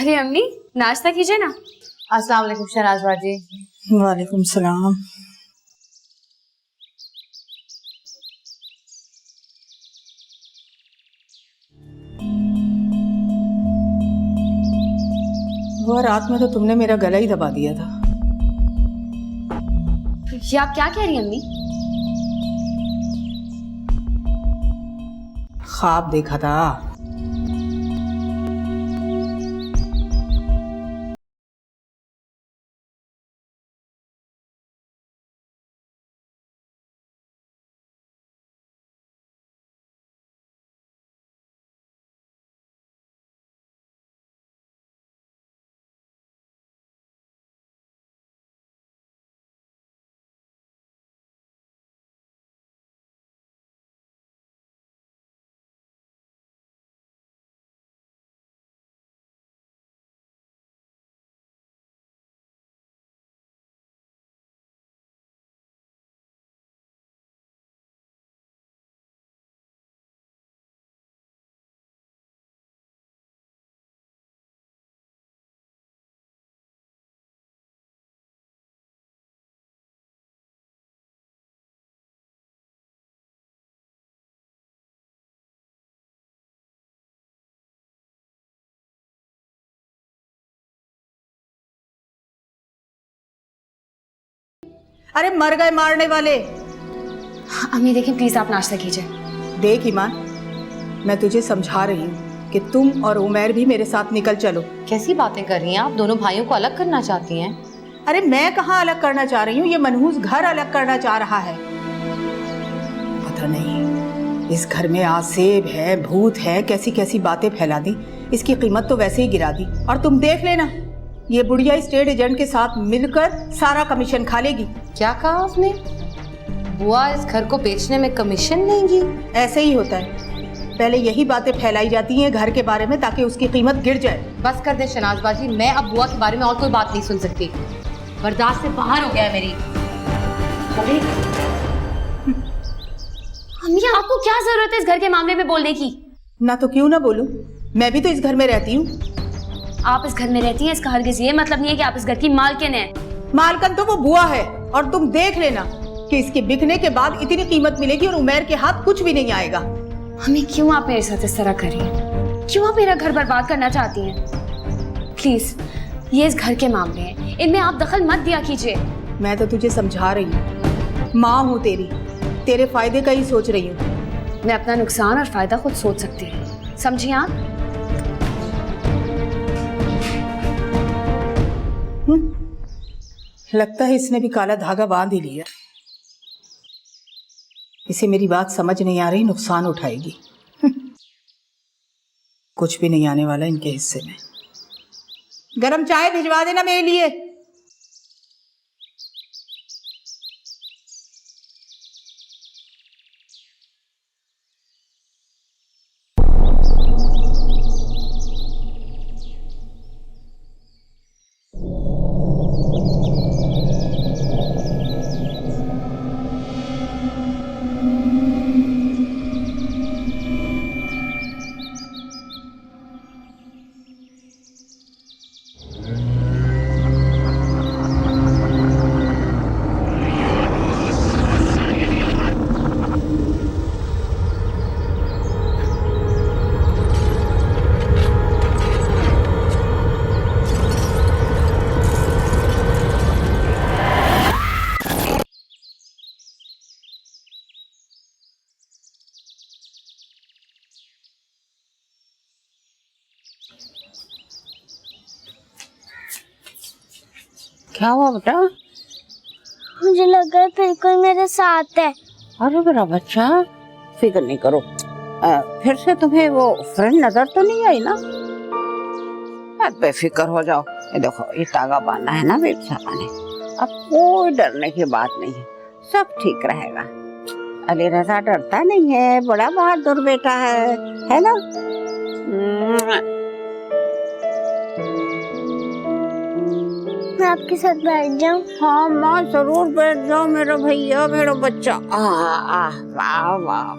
अरे अम्मी नाश्ता कीजिए ना। अस्सलाम वालेकुम शहनाज बाजी। वालेकुम सलाम। वो रात में तो तुमने मेरा गला ही दबा दिया था। ये आप क्या कह रही हैं अम्मी? ख्वाब देखा था। अरे मर गए मारने वाले। अम्मी देखिए प्लीज आप नाश्ता कीजिए। देख ईमान, मैं तुझे समझा रही हूँ कि तुम और उमैर भी मेरे साथ निकल चलो। कैसी बातें कर रही हैं आप? दोनों भाइयों को अलग करना चाहती हैं? अरे मैं कहाँ अलग करना चाह रही हूँ, ये मनहूस घर अलग करना चाह रहा है। पता नहीं इस घर में आसेब है, भूत है, कैसी कैसी बातें फैला दी। इसकी कीमत तो वैसे ही गिरा दी। और तुम देख लेना, ये बुढ़िया स्टेट एजेंट के साथ मिलकर सारा कमीशन खा लेगी। क्या कहा आपने? बुआ इस घर को बेचने में कमीशन लेंगी? ऐसे ही होता है, पहले यही बातें फैलाई जाती हैं घर के बारे में ताकि उसकी कीमत गिर जाए। बस कर दे शहनाज बाजी, मैं अब बुआ के बारे में और कोई बात नहीं सुन सकती। बर्दाश्त से बाहर हो गया है मेरी। अम्मी आपको क्या जरूरत है इस घर के मामले में बोलने की? ना तो क्यों ना बोलूं, मैं भी तो इस घर में रहती हूँ। आप इस घर में रहती हैं इसका हरगिज़ ये मतलब नहीं है कि आप इस घर की मालकिन हैं। मालकन तो वो बुआ है। और तुम देख लेना कि इसके बिकने के बाद इतनी कीमत मिलेगी और उमैर के हाथ कुछ भी नहीं आएगा। अम्मी क्यों आप मेरे साथ इस तरह कर रही हैं? क्यों आप मेरा घर बर्बाद करना चाहती हैं? प्लीज ये इस घर के मामले हैं, इनमें आप दखल मत दिया कीजिए। मैं तो तुझे समझा रही हूँ, माँ हूँ तेरी, तेरे फायदे का ही सोच रही हूँ। मैं अपना नुकसान और फायदा खुद सोच सकती हूँ, समझिए आप? लगता है इसने भी काला धागा बांध ही लिया। इसे मेरी बात समझ नहीं आ रही, नुकसान उठाएगी। कुछ भी नहीं आने वाला इनके हिस्से में। गरम चाय भिजवा देना मेरे लिए। क्या हुआ बेटा? मुझे लग रहा है फिर कोई मेरे साथ है। अरे मेरा बच्चा फिक्र नहीं करो। फिर से तुम्हें वो फ्रेंड नजर तो नहीं आई ना? बेफिक्र हो जाओ। ये देखो ये तागा बांधा है ना बेचारा ने, अब कोई डरने की बात नहीं है, सब ठीक रहेगा। अली रजा डरता नहीं है, बड़ा बहादुर बेटा है ना? मैं आपके साथ बैठ जाऊं? हाँ माँ जरूर बैठ जाओ मेरा भैया, मेरा बच्चा। वाह वाह।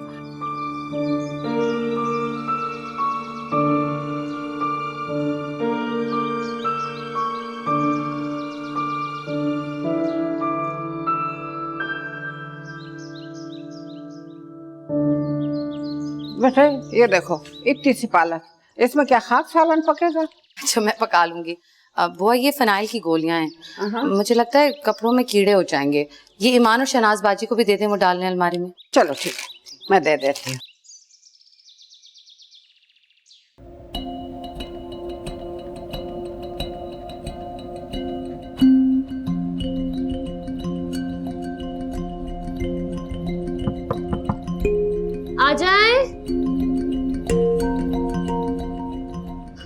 बेटे ये देखो इतनी सी पालक, इसमें क्या खास सालन पकेगा? अच्छा मैं पका लूंगी। बुआ ये फिनाइल की गोलियां हैं, मुझे लगता है कपड़ों में कीड़े हो जाएंगे। ये ईमान और शहनाज बाजी को भी दे दें, वो डालने अलमारी में। चलो ठीक है, मैं दे देती हूँ। आ जाए।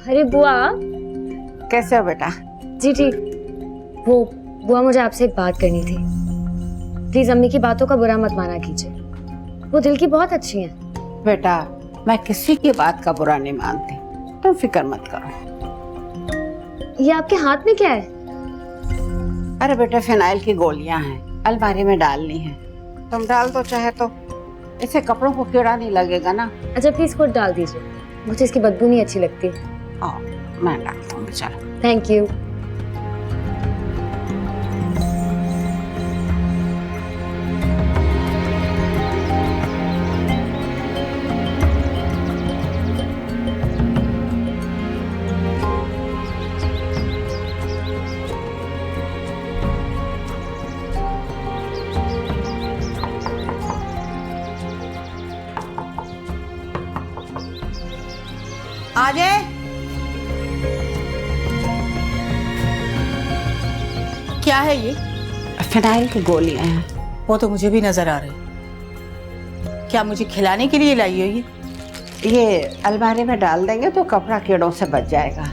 अरे बुआ। कैसे हो बेटा? जी ठीक। वो बुआ मुझे आपसे एक बात करनी थी। प्लीज अम्मी की बातों का बुरा मत माना कीजिए, वो दिल की बहुत अच्छी हैं। बेटा मैं किसी की बात का बुरा नहीं मानती, तुम फिक्र मत करो। ये आपके हाथ में क्या है? अरे बेटा फिनाइल की गोलियां हैं, अलमारी में डालनी है, तुम डाल दो चाहे तो, इससे कपड़ों को कीड़ा नहीं लगेगा ना। अच्छा प्लीज खुद डाल दीजिए, मुझे इसकी बदबू नहीं अच्छी लगती। आओ मैं डाल दूंगी, चलो। Thank you. आ जाए। क्या है ये? फिनाइल की गोलियां हैं। वो तो मुझे भी नजर आ रही। क्या मुझे खिलाने के लिए लाई हो ये अलमारी में डाल देंगे तो कपड़ा कीड़ों से बच जाएगा।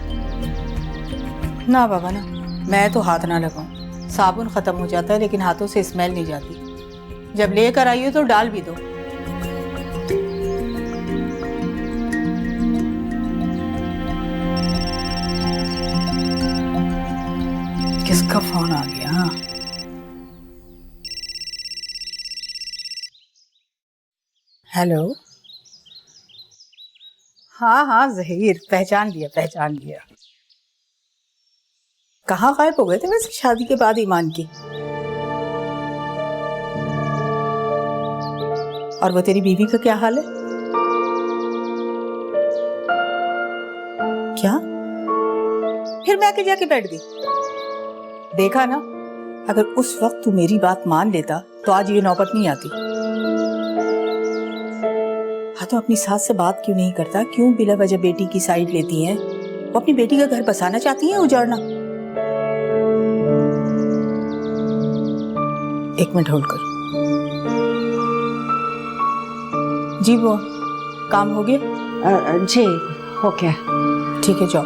ना बाबा ना, मैं तो हाथ ना लगाऊं। साबुन खत्म हो जाता है लेकिन हाथों से स्मेल नहीं जाती। जब लेकर आई हो तो डाल भी दो। किसका फोन आ गया? हेलो। हाँ हाँ जहीर, पहचान लिया। कहाँ गायब हो गए थे वैसे शादी के बाद ईमान की? और वो तेरी बीवी का क्या हाल है? क्या फिर मैं आके जाके बैठ गई? देखा ना, अगर उस वक्त तू मेरी बात मान लेता तो आज ये नौबत नहीं आती। हाँ तो अपनी सास से बात क्यों नहीं करता? क्यों बिला वजह बेटी की साइड लेती हैं? वो अपनी बेटी का घर बसाना चाहती हैं, उजाड़ना? एक मिनट होल्ड कर। जी बुआ, काम हो गया? जी हो गया। ठीक है जाओ।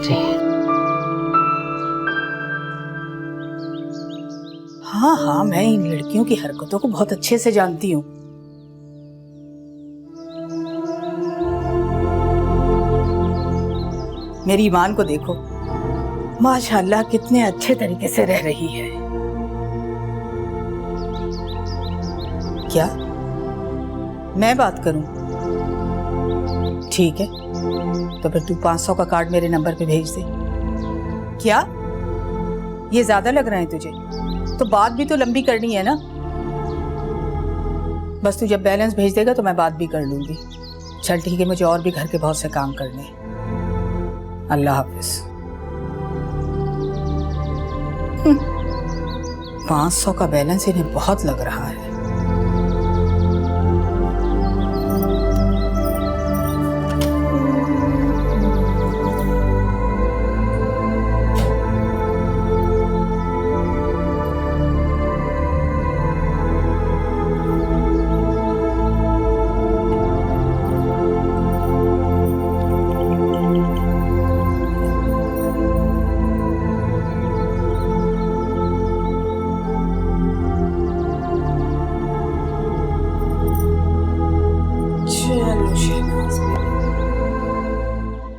जी हाँ हाँ, मैं इन लड़कियों की हरकतों को बहुत अच्छे से जानती हूँ। मेरी ईमान को देखो, माशाल्लाह कितने अच्छे तरीके से रह रही है। क्या मैं बात करूं? ठीक है, तो फिर तू 500 का कार्ड मेरे नंबर पे भेज दे। क्या ये ज्यादा लग रहा है तुझे? तो बात भी तो लंबी करनी है ना। बस तू जब बैलेंस भेज देगा तो मैं बात भी कर लूंगी। चल ठीक है, मुझे और भी घर के बहुत से काम करने। अल्लाह हाफिज। 500 का बैलेंस इन्हें बहुत लग रहा है।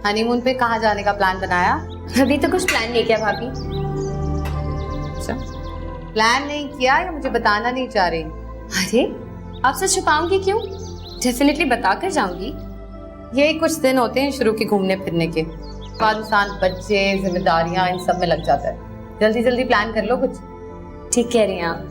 हनीमून पे कहाँ जाने का प्लान बनाया? अभी तो कुछ प्लान नहीं किया भाभी। अच्छा, प्लान नहीं किया या मुझे बताना नहीं चाह रही? अरे आपसे छुपाऊंगी क्यों? डेफिनेटली बता कर जाऊंगी। यही कुछ दिन होते हैं शुरू के घूमने फिरने के, बाद इंसान बच्चे जिम्मेदारियां इन सब में लग जाता है। जल्दी जल्दी प्लान कर लो कुछ। ठीक कह रही हैं आप।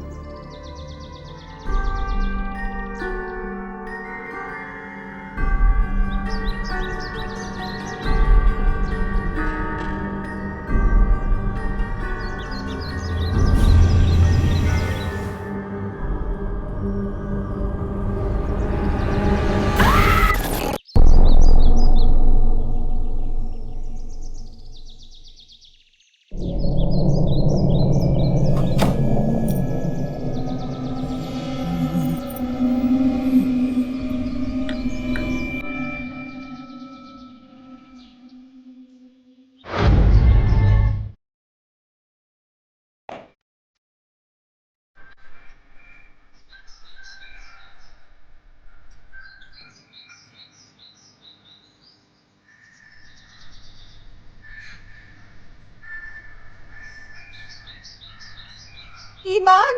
ईमान,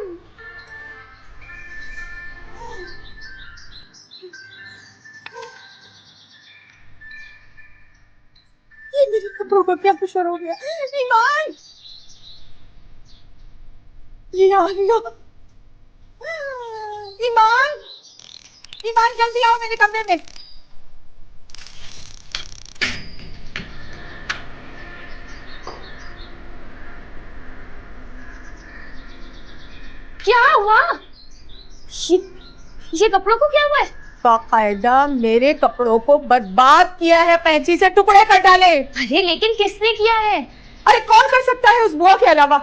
ये मेरे कपड़ों का क्या कुशर हो गया? ईमान, ये आ गया। ईमान, ईमान जल्दी आओ मेरे कमरे में। क्या हुआ? ये कपड़ों को क्या हुआ है? बाकायदा मेरे कपड़ों को बर्बाद किया है, कैंची से टुकड़े कर डाले। अरे लेकिन किसने किया है? अरे कौन कर सकता है उस बुआ के अलावा?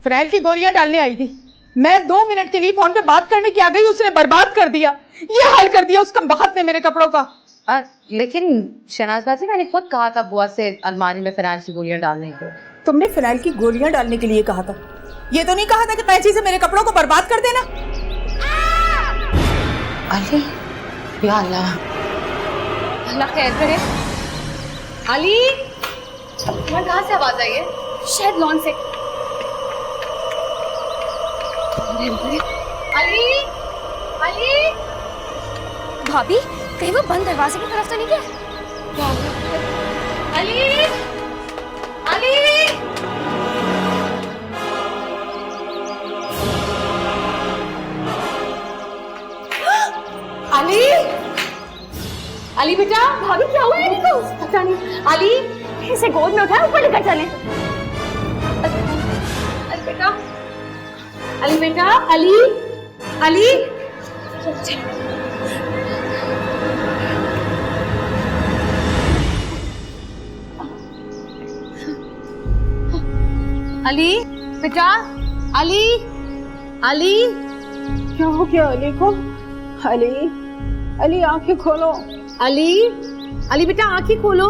फिनाइल की गोलियां डालने आई थी, मैं 2 मिनट के लिए फोन पे बात करने की आ गई, उसने बर्बाद कर दिया। ये हाल कर दिया उस कमबख्त ने मेरे कपड़ों का। लेकिन शहनाज बाजी, मैंने खुद कहा था बुआ से अलमारी में फिनाइल की गोलियां डालने को। तुमने फिनाइल की गोलियां डालने के लिए कहा था, ये तो नहीं कहा था कि कैंची से मेरे कपड़ों को बर्बाद कर देना। अली, या अल्लाह, अल्लाह खैर करे। अली, तुम्हारे कहाँ से आवाज आई है? शायद लॉन से। अली, अली, भाभी कहीं वो बंद दरवाजे की तरफ तो नहीं गया? अली, अली। अली, अली बेटा, भाभी क्या हुआ है इनको? पता नहीं। अली, इसे गोद में उठाए ऊपर लेकर चले। अली बेटा, अली बेटा, अली, अली। अली बेटा, अली, अली। क्या हो गया अली को? अली, अली आंखें खोलो। अली, अली बेटा आंखें खोलो।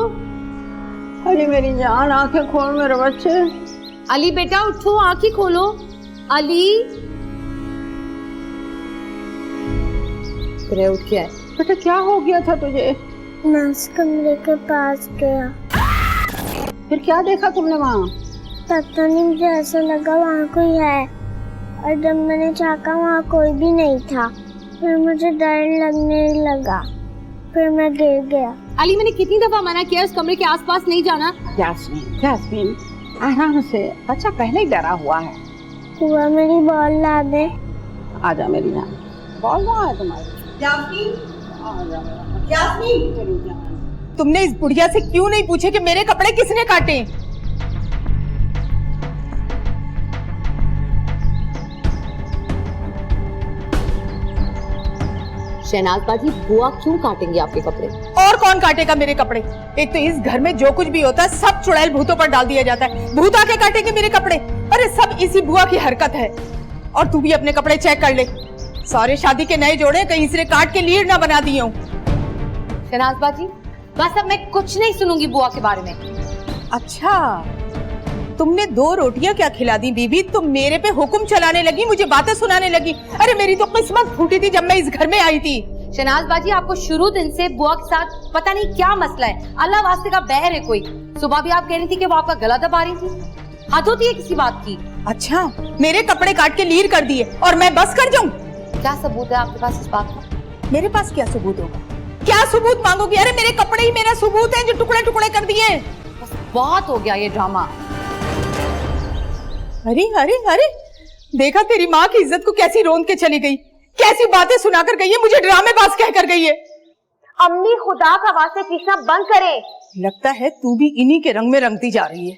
अली मेरी जान, आंखें खोल मेरे बच्चे। अली बेटा उठो, आंखें खोलो। अली, फिर उठ के आए। बेटा क्या हो गया था तुझे? मैं उस कमरे के पास गया, फिर क्या देखा तुमने वहाँ? पता नहीं, मुझे ऐसा लगा वहाँ कोई है, और जब मैंने झाँका वहाँ कोई भी नहीं था। फिर मुझे डर लगने लगा, फिर मैं गिर गया। अली, मैंने कितनी दफा मना किया उस कमरे के आसपास नहीं जाना। यास्मीन, यास्मीन, आराम से, बच्चा पहले ही डरा हुआ है। हुआ मेरी बॉल ला दे। आजा मेरी जान, बॉल वहाँ है तुम्हारी। यास्मीन, तुमने इस बुढ़िया से क्यों नहीं पूछे कि मेरे कपड़े किसने काटे? शहनाज बाजी, बुआ क्यों काटेंगे आपके कपड़े? और कौन काटेगा मेरे कपड़े? एक तो इस घर में जो कुछ भी होता है सब चुड़ैल भूतों पर डाल दिया जाता है। भूत आके काटेंगे मेरे कपड़े? अरे सब इसी बुआ की हरकत है। और तू भी अपने कपड़े चेक कर ले, सारे शादी के नए जोड़े कहीं इसने काट के लीड ना बना दिए हो। शहनाज बाजी, बस अब मैं कुछ नहीं सुनूंगी बुआ के बारे में। अच्छा, तुमने 2 रोटियां क्या खिला दी बीबी? तुम मेरे पे हुक्म चलाने लगी, मुझे बातें सुनाने लगी। अरे मेरी तो किस्मत फूटी थी जब मैं इस घर में आई थी। शहनाज बाजी, आपको शुरू दिन से बुआ के साथ पता नहीं क्या मसला है। अल्लाह वास्ते का बहर है कोई। सुबह भी आप कह रही थी कि वो आपका गला दबा रही थी। हद होती है किसी बात की। अच्छा, मेरे कपड़े काट के लीर कर दिए और मैं बस कर जाऊं? क्या सबूत है आपके पास इस बात का? मेरे पास क्या सबूत होगा? क्या सबूत मांगोगी? अरे मेरे कपड़े ही मेरा सबूत है जो टुकड़े टुकड़े कर दिए। बस बहुत हो गया ये ड्रामा। अरे अरे अरे, देखा तेरी माँ की इज्जत को कैसी रोंद के चली गई, कैसी बातें सुनाकर गई है, मुझे ड्रामेबाज कह कर गई है। अम्मी खुदा का वास्ते पीसना बंद करें। लगता है तू भी इन्हीं के रंग में रंगती जा रही है।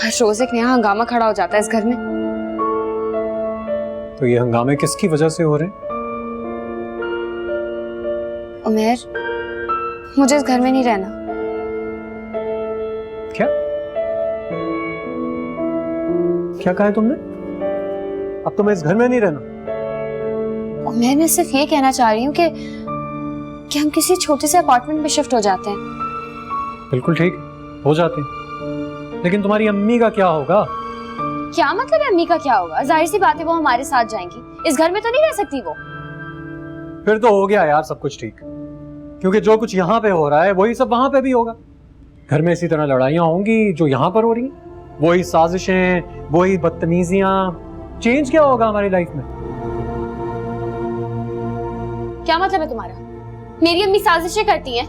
हर रोज एक नया हंगामा खड़ा हो जाता है इस घर में। तो ये हंगामे किसकी वजह से हो रहे हैं? उमेर, मुझे इस घर में नहीं रहना। क्या क्या कहा है तुमने? अब तो मैं इस घर में नहीं रहना। उमेर, मैं सिर्फ ये कहना चाह रही हूँ कि हम किसी छोटे से अपार्टमेंट में शिफ्ट हो जाते हैं। बिल्कुल ठीक, हो जाते हैं, लेकिन तुम्हारी अम्मी का क्या होगा? क्या मतलब है अम्मी का क्या होगा? जाहिर सी बात है वो हमारे साथ जाएंगी, इस घर में तो नहीं रह सकती वो। फिर तो हो गया यार सब कुछ ठीक। क्योंकि जो कुछ यहाँ पे हो रहा है वही सब वहां पे भी होगा। घर में इसी तरह लड़ाइयाँ होंगी जो यहाँ पर हो रही हैं, वही साजिशें, वही बदतमीजियाँ। चेंज क्या होगा हमारी लाइफ में? क्या मतलब है तुम्हारा? मेरी अम्मी साजिशें करती हैं?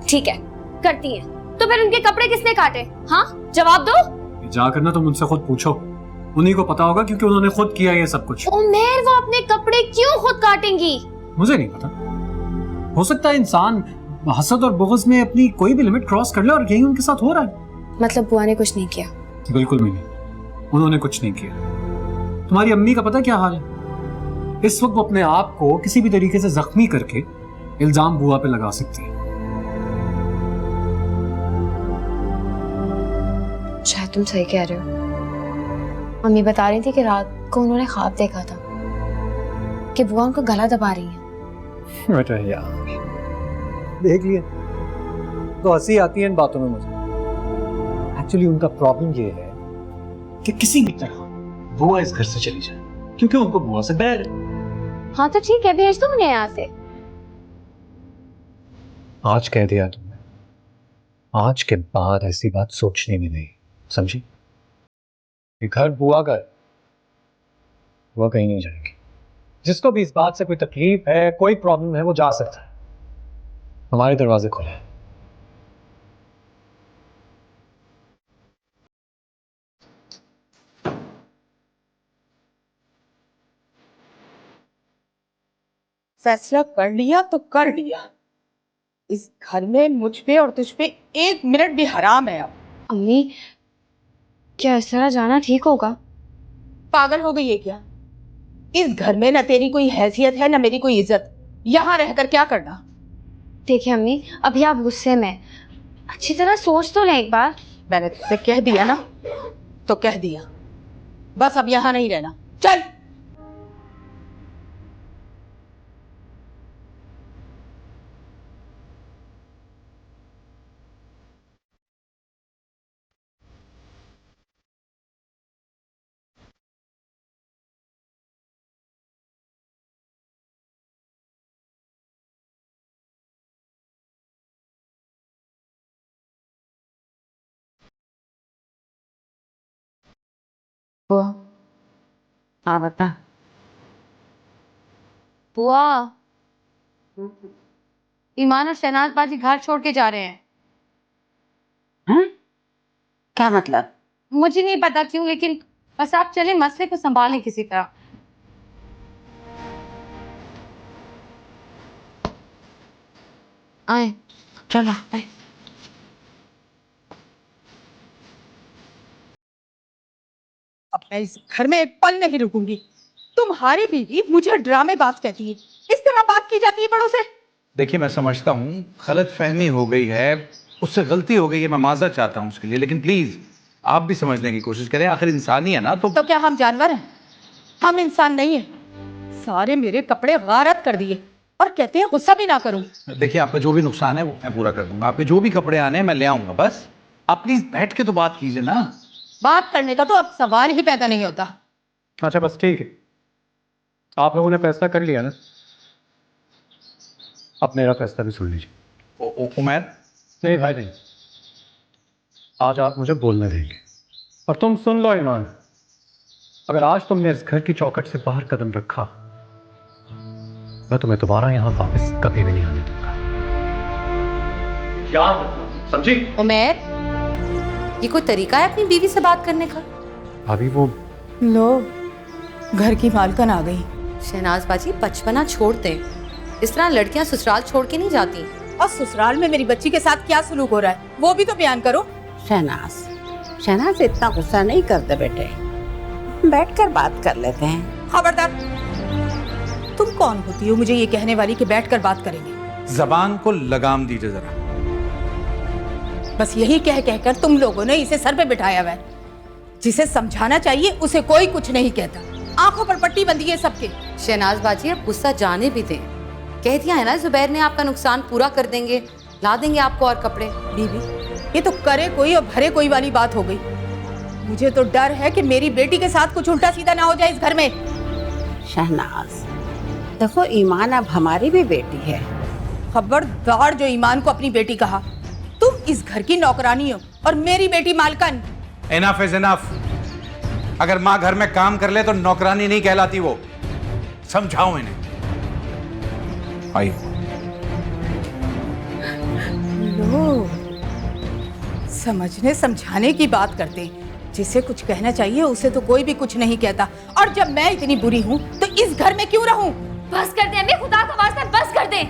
ठीक है, करती हैं, तो फिर उनके कपड़े किसने काटे? हाँ, जवाब दो। जा करना तुम उनसे खुद पूछो, उन्हीं को पता होगा क्योंकि उन्होंने खुद किया ये सब कुछ। उमर, वो अपने कपड़े क्यों खुद काटेंगी? मुझे नहीं पता, हो सकता है इंसान हसद और बुग़्ज़ में अपनी कोई भी लिमिट क्रॉस कर ले और यही उनके साथ हो रहा है। मतलब बुआ ने कुछ नहीं किया? बिल्कुल भी नहीं, उन्होंने कुछ नहीं किया। तुम्हारी अम्मी का पता क्या हाल है? इस वक्त वो अपने आप को किसी भी तरीके से जख्मी करके इल्जाम बुआ पे लगा सकती है। शायद तुम सही कह रहे हो। मम्मी बता रही थी कि रात को उन्होंने ख्वाब देखा था कि बुआ उनको गला दबा रही है। बेटा यार, देख लिया तो हंसी आती है इन बातों में मुझे। एक्चुअली उनका प्रॉब्लम ये है कि किसी भी तरह बुआ इस घर से चली जाए, क्योंकि उनको बुआ से बैर है। हाँ तो ठीक है, भेज दो उन्हें यहाँ से। आज कह दिया तुमने, आज के बाद ऐसी बात सोचने में नहीं, समझी? ये घर बुआ का है, बुआ कहीं नहीं जाएगी। जिसको भी इस बात से कोई तकलीफ है, कोई प्रॉब्लम है, वो जा सकता है, हमारे दरवाजे खुले हैं। फैसला कर लिया तो कर लिया। इस घर में मुझ पे और तुझ पे 1 मिनट भी हराम है। अब अम्मी, क्या इस तरह जाना ठीक होगा? पागल हो गई है क्या? इस घर में ना तेरी कोई हैसियत है ना मेरी कोई इज्जत। यहाँ रहकर क्या करना? देखिए अम्मी, अभी आप गुस्से में, अच्छी तरह सोच तो लें एक बार। मैंने तुझसे कह दिया ना, तो कह दिया, बस अब यहाँ नहीं रहना, चल। बुआ, हाँ बता। बुआ, ईमान और शहनाज बाजी घर छोड़ के जा रहे हैं। हैं? क्या मतलब? मुझे नहीं पता क्यों, लेकिन बस आप चले, मसले को संभालें किसी तरह। आए, चलो। आए। अब मैं इस घर में एक पल नहीं रुकूंगी। तुम्हारी बीवी मुझे ड्रामेबाज कहती है, इस तरह बात की जाती है बड़ों से? देखिए, मैं समझता हूँ गलत फहमी हो गई है, उससे गलती हो गई है, मैं माजरत चाहता हूँ उसके लिए, लेकिन प्लीज आप भी समझने की कोशिश करें, आखिर इंसान ही है ना। तो क्या हम जानवर हैं? हम इंसान नहीं है। सारे मेरे कपड़े गारत कर दिए और कहते हैं गुस्सा भी ना करूं। देखिए, आपका जो भी नुकसान है वो मैं पूरा कर दूंगा, आपके जो भी कपड़े आने हैं मैं ले आऊंगा, बस आप प्लीज बैठ के तो बात कीजिए ना। बात करने का तो अब सवाल ही पैदा नहीं होता। अच्छा बस ठीक है, आप लोगों ने फैसला कर लिया ना, अब मेरा फैसला भी सुन लीजिए। उमर, नहीं भाई नहीं, आज आप मुझे बोलने देंगे। और तुम सुन लो ईमान, अगर आज तुमने इस घर की चौखट से बाहर कदम रखा, मैं तुम्हें दोबारा यहाँ वापस कभी भी नहीं आने दूंगा। क्या समझी? उमर, ये कोई तरीका है अपनी बीवी से बात करने का? अभी वो लो, घर की मालकन आ गई। शहनाज बाजी, बचपना छोड़ते, इस तरह लड़कियां ससुराल छोड़ के नहीं जाती। और ससुराल में मेरी बच्ची के साथ क्या सलूक हो रहा है वो भी तो बयान करो। शहनाज, शहनाज इतना गुस्सा नहीं करते बेटे, बैठकर बात कर लेते हैं। खबरदार, तुम कौन होती हो मुझे ये कहने वाली कि बैठकर बात करेंगे? जबान को लगाम दीजिए जरा। बस यही कह कहकर तुम लोगों ने इसे सर पे बिठाया हुआ है। जिसे समझाना चाहिए उसे कोई कुछ नहीं कहता। आंखों पर पट्टी बंधी है सबके। शहनाज बाजी, अब गुस्सा जाने भी दें। कह दिया है ना जुबैर ने, आपका नुकसान पूरा कर देंगे, ला देंगे आपको और कपड़े। बीबी, ये तो करे कोई और भरे कोई वाली बात हो गई। मुझे तो डर है कि मेरी बेटी के साथ कुछ उल्टा सीधा ना हो जाए इस घर में। शहनाज देखो, ईमान अब हमारी भी बेटी है। खबरदार जो ईमान को अपनी बेटी कहा। तुम इस घर की नौकरानी हो और मेरी बेटी मालकन। Enough is enough. अगर माँ घर में काम कर ले तो नौकरानी नहीं कहलाती वो। समझाओ इन्हें। आइए। लो, समझने समझाने की बात करते, जिसे कुछ कहना चाहिए उसे तो कोई भी कुछ नहीं कहता। और जब मैं इतनी बुरी हूँ तो इस घर में क्यों रहूं? बस कर दे अम्मी, खुदा का वास्ता बस कर दे।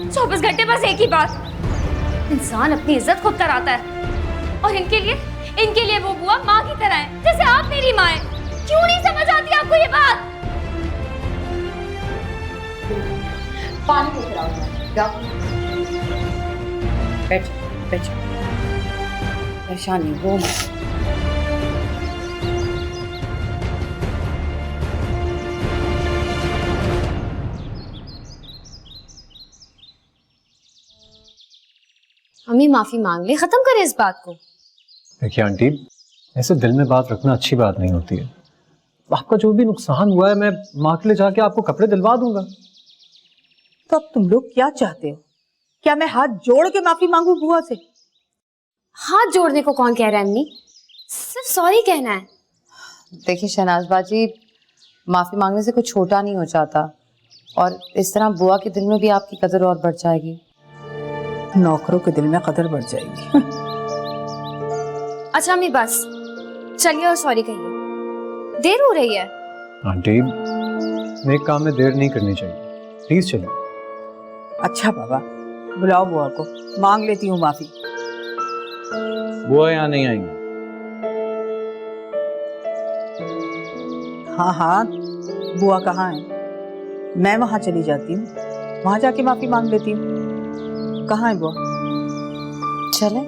24 घंटे बस एक ही बात। इंसान अपनी इज्जत खुद कराता है और इनके लिए वो बुआ माँ की तरह है, जैसे आप मेरी माँ हैं। क्यों नहीं समझ आती आपको ये बात? पानी को खिलाओ। जाओ, बैठ बैठ। परेशानी वो मत। अम्मी माफी मांग ले, खत्म करें इस बात को। देखिए आंटी, ऐसे दिल में बात रखना अच्छी बात नहीं होती है। आपका जो भी नुकसान हुआ है मैं माँ के लिए जाके आपको कपड़े दिलवा दूंगा। तो अब तुम लोग क्या चाहते हो? क्या मैं हाथ जोड़ के माफी मांगू बुआ से? हाथ जोड़ने को कौन कह रहा है अम्मी? सिर्फ सॉरी कहना है। देखिए शहनाज बाजी, माफी मांगने से कुछ छोटा नहीं हो जाता और इस तरह बुआ के दिल में भी आपकी कदर और बढ़ जाएगी। नौकरों के दिल में कदर बढ़ जाएगी। अच्छा अम्मी बस चलिए और सॉरी कहिए, देर हो रही है। आंटी, नेक काम में देर नहीं करनी चाहिए, प्लीज चलिए। अच्छा बाबा, बुलाओ बुआ को, मांग लेती हूँ माफी। बुआ यहाँ नहीं आएंगे। हाँ हाँ, बुआ कहाँ है? मैं वहां चली जाती हूँ, वहां जाके माफी मांग लेती हूँ। कहाँ है बुआ? चले।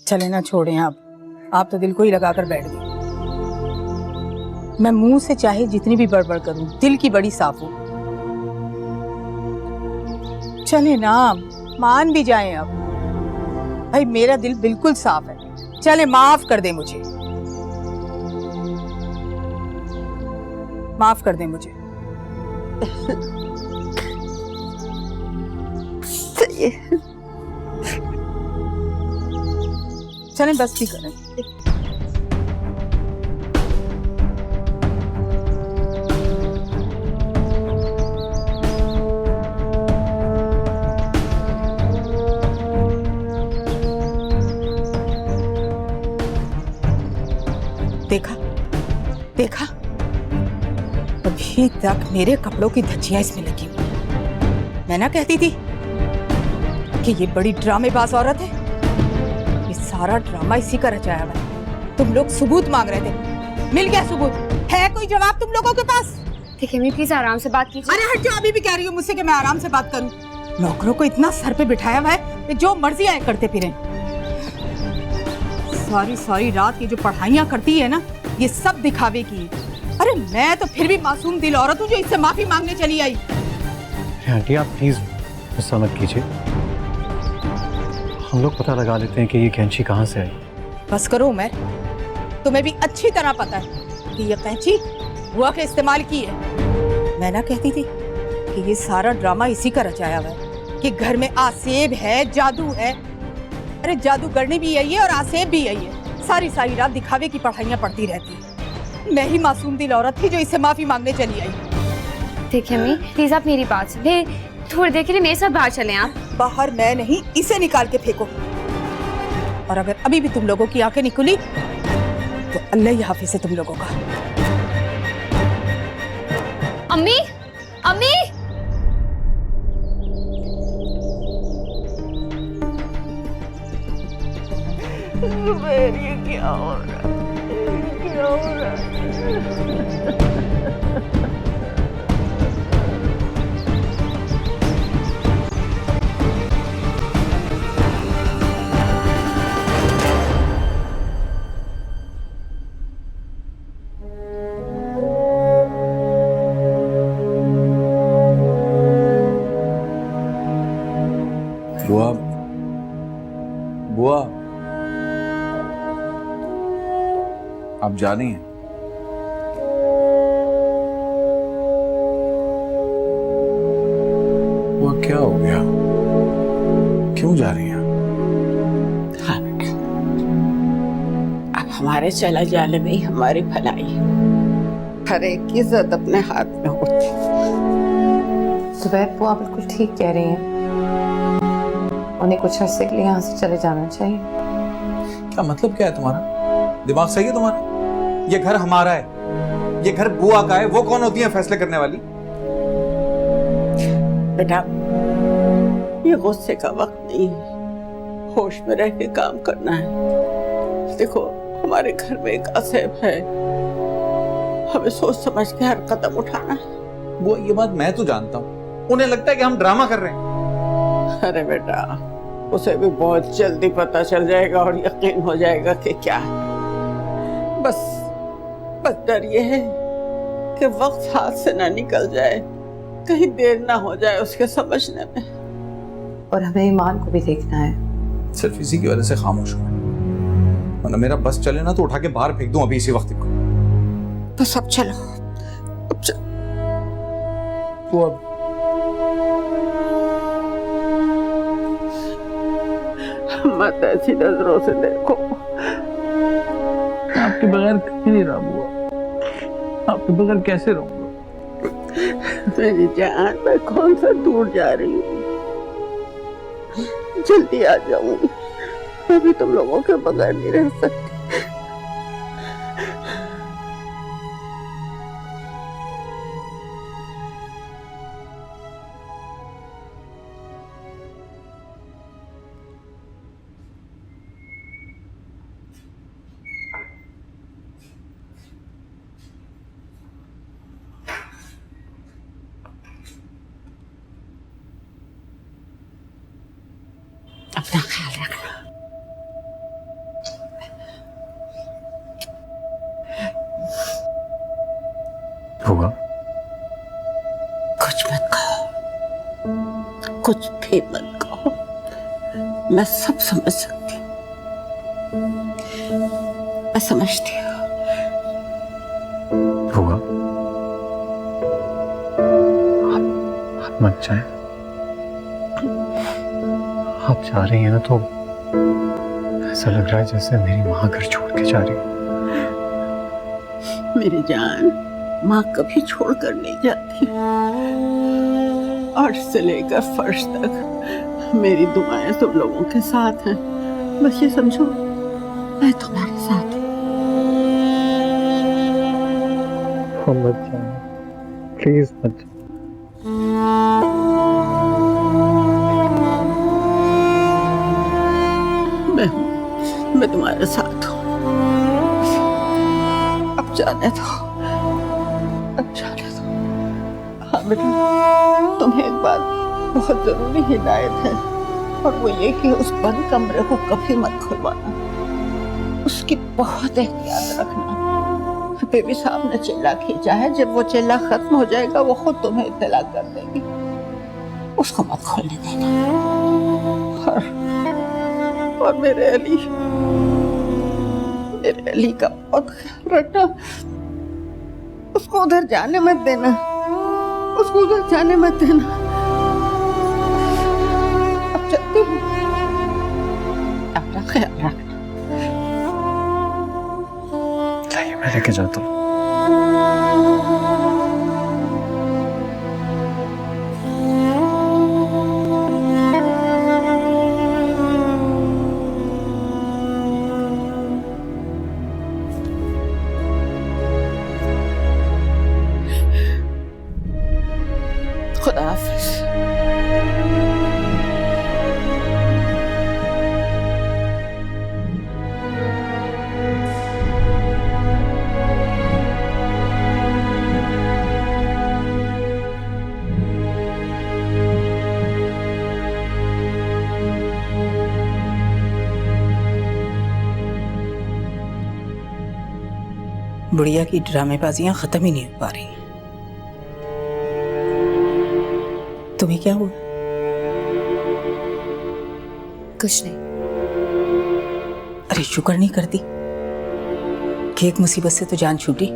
चले ना, छोड़ें आप तो दिल को ही लगाकर बैठ गई। मैं मुंह से चाहे जितनी भी बड़बड़ करूं, दिल की बड़ी साफ हूं। चले ना, मान भी जाएं अब। भाई मेरा दिल बिल्कुल साफ है। चले, माफ कर दे मुझे, माफ कर दे मुझे। चले, बस भी करें। देखा देखा, अभी तक मेरे कपड़ों की धज्जियां इसमें लगी हुई। मैं ना कहती थी कि ये बड़ी ड्रामेबाज औरत है। ये सारा ड्रामा इसी का रचाया हुआ है। तुम लोग सबूत मांग रहे थे, मिल गया सबूत। है कोई जवाब तुम लोगों के पास? देखिए अम्मी प्लीज आराम से बात कीजिए। अरे हट जाओ, अभी भी कह रही हूँ मुझसे कि मैं आराम से बात करूं। नौकरों को इतना सर पे बिठाया हुआ है कि जो मर्जी आए करते फिरें। सारी रात ये जो पढ़ाइयाँ करती है ना, ये सब दिखावे की। अरे मैं तो फिर भी मासूम दिल औरत हूँ जो इससे माफी मांगने चली आई। आंटी आप प्लीज गुस्सा मत कीजिए, हम लोग पता लगा लेते हैं कि ये कैंची कहाँ से आई। बस करो उमर, तुम्हें भी अच्छी तरह पता है कि ये कैंची बुआ के इस्तेमाल की है। मैं ना कहती थी कि ये सारा ड्रामा इसी का रचाया हुआ है कि घर में आसेब है, जादू है। अरे जादूगरनी भी यही है और आसेब भी यही है। सारी रात दिखावे की पढ़ाइयाँ पढ़ती रहती है। मैं ही मासूम दिल औरत थी जो इससे माफी मांगने चली आई। देखिए अम्मी प्लीज आप मेरी बात सुनिए, थोड़ी देर के लिए मेरे साथ बाहर चलें आप। बाहर मैं नहीं, इसे निकाल के फेंको। और अगर अभी भी तुम लोगों की आंखें निकली तो अल्लाह ही हाफिज़ है तुम लोगों का। अम्मी अम्मी मेरी क्या हो रहा है, क्या हो रहा है? बुआ, बुआ, आप जा रही हैं? बुआ क्या हो गया? क्यों जा रही हैं? हाँ बेटा, अब हमारे चला जाने में ही हमारी भलाई है। हर एक की इज्जत अपने हाथ में होती। जुबैर, वो आप बिल्कुल ठीक कह रही हैं। उन्हें कुछ अर्से के लिए यहाँ से चले जाना चाहिए। क्या मतलब क्या है तुम्हारा? दिमाग सही है तुम्हारा? ये घर हमारा है, ये घर बुआ का है। वो कौन होती है फैसले करने वाली? बेटा, ये गुस्से का वक्त नहीं है, होश में रह के काम करना है। देखो, हमारे घर में एक असेब है, हमें सोच समझ के हर कदम उठाना है। बुआ, ये बात मैं तो जानता हूँ, उन्हें लगता है कि हम ड्रामा कर रहे हैं। अरे बेटा, उसे भी बहुत जल्दी पता चल जाएगा और यकीन हो जाएगा कि क्या है। बस डर ये है कि वक्त हाथ से ना निकल जाए, कहीं देर ना हो जाए उसके समझने में। और हमें ईमान को भी देखना है। सिर्फ इसी की वजह से खामोश हूँ, वरना मेरा बस चले ना तो उठा के बाहर फेंक दूं अभी इसी वक्त को। तो सब चलो, अब चलो। तो अब मत ऐसी नजरों से देखो। आपके बगैर कहीं नहीं रहा बुआ, आपके बगैर कैसे रहूंगा? मेरी जान, मैं कौन सा दूर जा रही हूँ, जल्दी आ जाऊंगी। मैं भी तुम लोगों के बगैर नहीं रह सकती। अपना ख्याल रखना। बुआ, कुछ मत कहो, कुछ भी मत कहो, मैं सब समझ सकती हूँ, मैं समझती हूँ। बुआ, आप मत जाएं। आप जा रही हैं ना तो ऐसा लग रहा है जैसे मेरी माँ घर छोड़ के जा रही है। मेरी जान, माँ कभी छोड़कर नहीं जाती। अर्श से लेकर फर्श तक मेरी दुआएं तुम लोगों के साथ हैं। बस ये समझो, मैं तुम्हारे साथ हूँ। मत जाएं, प्लीज मत जाएं। मैं तुम्हारे साथ हूँ। अब जाने दो, अब जाने दो। हाँ बेटा, तुम्हें एक बात बहुत जरूरी हिदायत है, और वो ये कि उस बंद कमरे को कभी मत खुलवाना। उसकी बहुत एहतियात रखना। बेबी साहब ने चिल्ला खींचा है, जब वो चिल्ला खत्म हो जाएगा वो खुद तुम्हें इत्तला कर देगी। उसको मत खोलने देना। और मेरे अली का बहुत ख्याल रखना। उसको उधर जाने मत देना, उसको उधर जाने मत देना। अब चलती हूँ, अपना ख्याल रखना। चाहिए मैं लेके जाता हूँ। खुदा हाफिज। बुढ़िया की ड्रामेबाजियां खत्म ही नहीं हो पा रही। तुम्हें क्या हुआ? कुछ नहीं। अरे शुक्र नहीं करती कि एक मुसीबत से तो जान छूटी।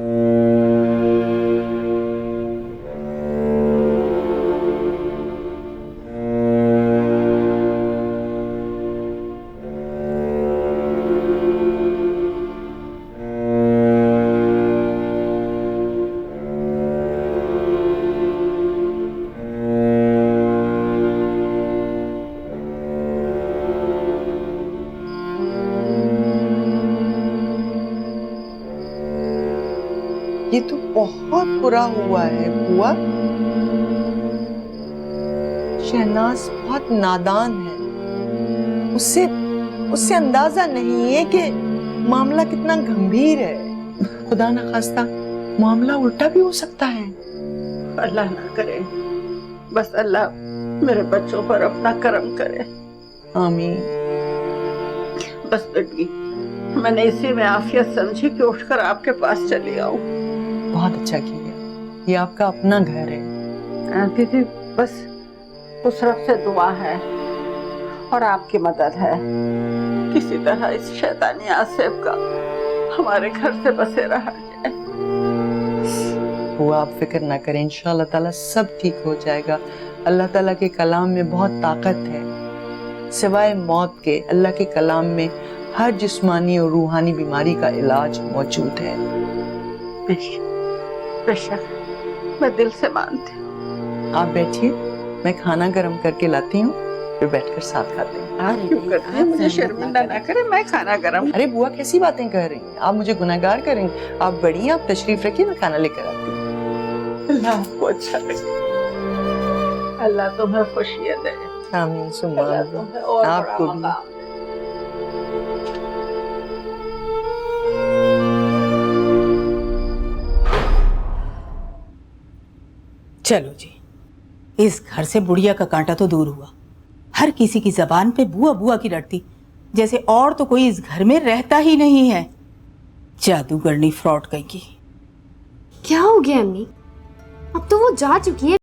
ये तो बहुत बुरा हुआ है बुआ। शहनाज बहुत नादान है, उससे अंदाजा नहीं है कि मामला कितना गंभीर है। खुदा ना खास्ता मामला उल्टा भी हो सकता है। अल्लाह ना करे, बस अल्लाह मेरे बच्चों पर अपना करम करे। आमीन। बस बेटी, मैंने इसी में आफियत समझी कि उठकर आपके पास चली आऊं। बहुत अच्छा किया, ये आपका अपना घर है। दीदी बस उस रब से दुआ है और आपकी मदद है, किसी तरह इस शैतानी आसिफ का हमारे घर से बसेरा हट जाए। वो आप फिक्र ना करें, इंशाअल्लाह ताला सब ठीक हो जाएगा। अल्लाह ताला के कलाम में बहुत ताकत है, सिवाय मौत के अल्लाह के कलाम में हर जिस्मानी और रूहानी बीमारी का इलाज मौजूद है। बेशक, मैं दिल से मानती हूँ। आप बैठिए, मैं खाना गर्म करके लाती हूँ, फिर बैठकर साथ खाते हैं। क्यों करती हैं? मुझे शर्मिंदा ना करे, मैं खाना गर्म। अरे बुआ कैसी बातें कर रही हैं आप, मुझे गुनहगार करेंगे। आप बड़ी हैं, आप तशरीफ रखिए, मैं खाना लेकर आती हूँ। अल्लाह आपको अच्छा लगे, अल्लाह तुम्हें खुशियाँ दे। आमीन सुम्मा अल्लाह आमीन। तुम्हें और आपको बड़ा भी। मकाम दे। चलो जी, इस घर से बुढ़िया का कांटा तो दूर हुआ। हर किसी की जबान पे बुआ बुआ की रटती, जैसे और तो कोई इस घर में रहता ही नहीं है। जादूगरनी फ्रॉड कहीं की। क्या हो गया अम्मी? अब तो वो जा चुकी है,